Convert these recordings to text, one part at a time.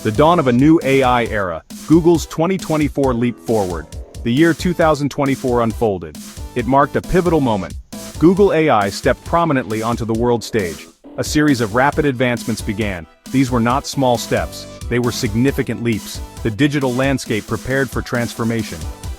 The dawn of a new AI era, Google's 2024 leap forward. The year 2024 unfolded. It marked a pivotal moment. Google AI stepped prominently onto the world stage. A series of rapid advancements began. These were not small steps. They were significant leaps. The digital landscape prepared for transformation.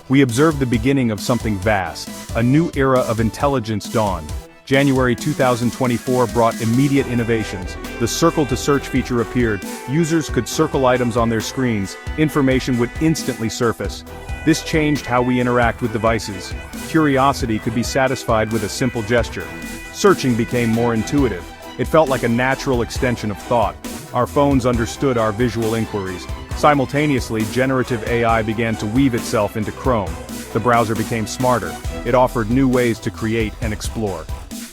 We observed the beginning of something vast. A new era of intelligence dawned. January 2024 brought immediate innovations. The Circle to Search feature appeared. Users could circle items on their screens. Information would instantly surface. This changed how we interact with devices. Curiosity could be satisfied with a simple gesture. Searching became more intuitive. It felt like a natural extension of thought. Our phones understood our visual inquiries. Simultaneously, generative AI began to weave itself into Chrome. The browser became smarter. It offered new ways to create and explore.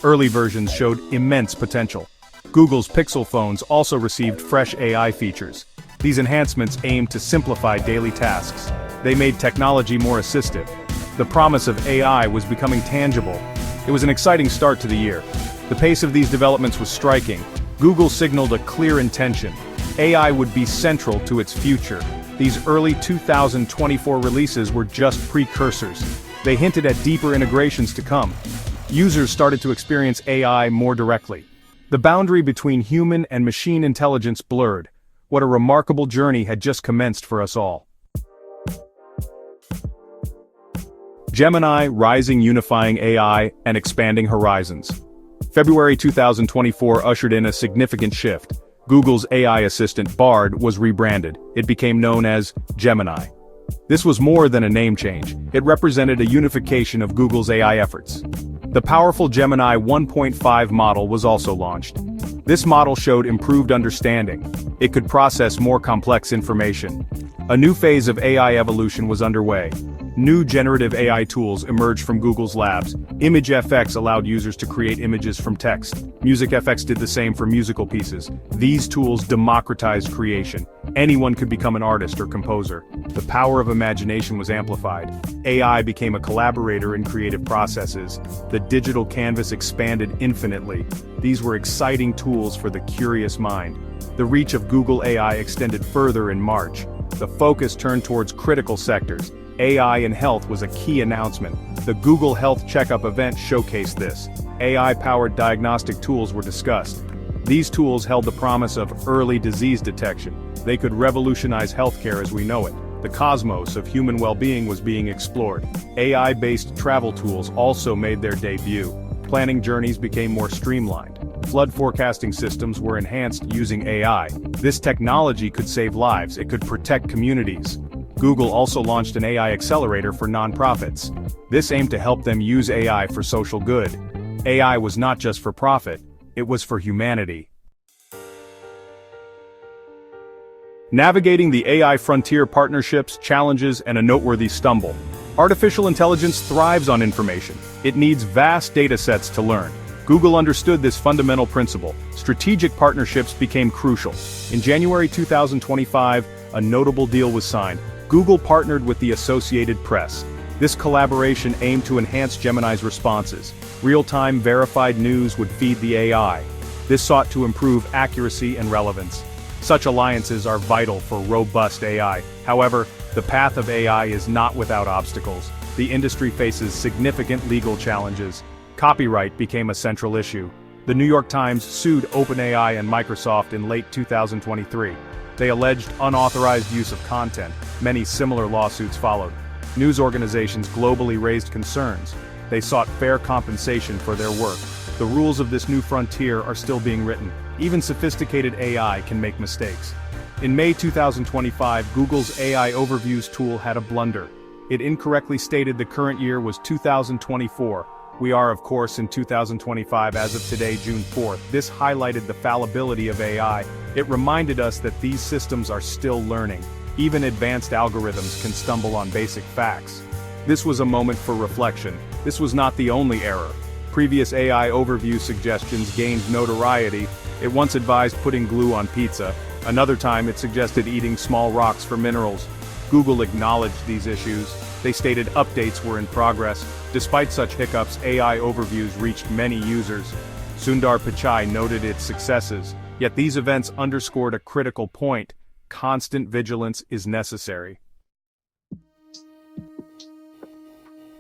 Early versions showed immense potential. Google's Pixel phones also received fresh AI features. These enhancements aimed to simplify daily tasks. They made technology more assistive. The promise of AI was becoming tangible. It was an exciting start to the year. The pace of these developments was striking. Google signaled a clear intention. AI would be central to its future. These early 2024 releases were just precursors. They hinted at deeper integrations to come. Users started to experience AI more directly. The boundary between human and machine intelligence blurred. What a remarkable journey had just commenced for us all. Gemini, rising, unifying AI, and expanding horizons. February 2024 ushered in a significant shift. Google's AI assistant Bard was rebranded. It became known as Gemini. This was more than a name change. It represented a unification of Google's AI efforts. The powerful Gemini 1.5 model was also launched. This model showed improved understanding. It could process more complex information. A new phase of AI evolution was underway. New generative AI tools emerged from Google's labs. ImageFX allowed users to create images from text. MusicFX did the same for musical pieces. These tools democratized creation. Anyone could become an artist or composer. The power of imagination was amplified. AI became a collaborator in creative processes. The digital canvas expanded infinitely. These were exciting tools for the curious mind. The reach of Google AI extended further in March. The focus turned towards critical sectors. AI in health was a key announcement. The Google Health Checkup event showcased this. AI-powered diagnostic tools were discussed. These tools held the promise of early disease detection. They could revolutionize healthcare as we know it. The cosmos of human well-being was being explored. AI-based travel tools also made their debut. Planning journeys became more streamlined. Flood forecasting systems were enhanced using AI. This technology could save lives. It could protect communities. Google also launched an AI accelerator for nonprofits. This aimed to help them use AI for social good. AI was not just for profit, it was for humanity. Navigating the AI frontier, partnerships, challenges, and a noteworthy stumble. Artificial intelligence thrives on information. It needs vast data sets to learn. Google understood this fundamental principle. Strategic partnerships became crucial. In January 2025, a notable deal was signed. Google partnered with the Associated Press. This collaboration aimed to enhance Gemini's responses. Real-time verified news would feed the AI. This sought to improve accuracy and relevance. Such alliances are vital for robust AI. However, the path of AI is not without obstacles. The industry faces significant legal challenges. Copyright became a central issue. The New York Times sued OpenAI and Microsoft in late 2023. They alleged unauthorized use of content. Many similar lawsuits followed. News organizations globally raised concerns. They sought fair compensation for their work. The rules of this new frontier are still being written. Even sophisticated AI can make mistakes. In May 2025, Google's AI Overviews tool had a blunder. It incorrectly stated the current year was 2024. We are, of course, in 2025 as of today, June 4th. This highlighted the fallibility of AI. It reminded us that these systems are still learning. Even advanced algorithms can stumble on basic facts. This was a moment for reflection. This was not the only error. Previous AI overview suggestions gained notoriety. It once advised putting glue on pizza. Another time it suggested eating small rocks for minerals. Google acknowledged these issues. They stated updates were in progress. Despite such hiccups, AI overviews reached many users. Sundar Pichai noted its successes. Yet these events underscored a critical point. constant vigilance is necessary.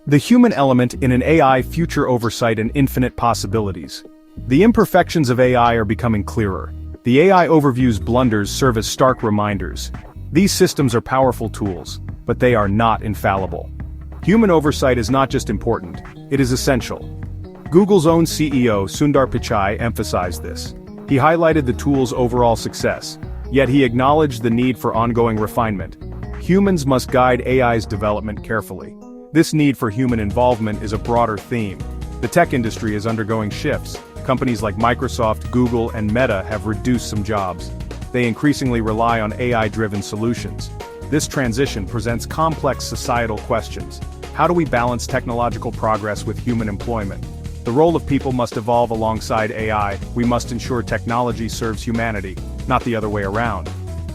The human element in an AI future oversight and infinite possibilities. The imperfections of AI are becoming clearer. The AI overview's blunders serve as stark reminders. These systems are powerful tools, but they are not infallible. Human oversight is not just important, it is essential. Google's own CEO, Sundar Pichai, emphasized this. He highlighted the tool's overall success, yet he acknowledged the need for ongoing refinement. Humans must guide AI's development carefully. This need for human involvement is a broader theme. The tech industry is undergoing shifts. Companies like Microsoft, Google, and Meta have reduced some jobs. They increasingly rely on AI-driven solutions. This transition presents complex societal questions. How do we balance technological progress with human employment? The role of people must evolve alongside AI. We must ensure technology serves humanity, not the other way around.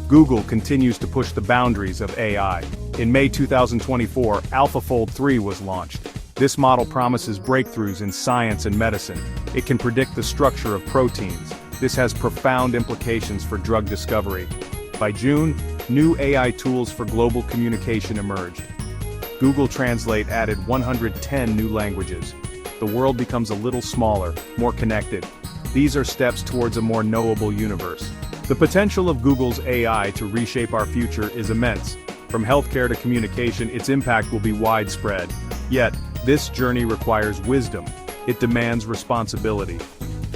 Google continues to push the boundaries of AI. In May 2024, AlphaFold 3 was launched. This model promises breakthroughs in science and medicine. It can predict the structure of proteins. This has profound implications for drug discovery. By June, new AI tools for global communication emerged. Google Translate added 110 new languages. The world becomes a little smaller, more connected. These are steps towards a more knowable universe. The potential of Google's AI to reshape our future is immense. From healthcare to communication, its impact will be widespread. Yet, this journey requires wisdom. It demands responsibility.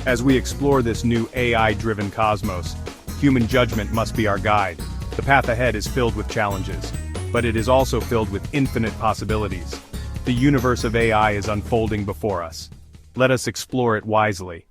As we explore this new AI-driven cosmos, human judgment must be our guide. The path ahead is filled with challenges, but it is also filled with infinite possibilities. The universe of AI is unfolding before us. Let us explore it wisely.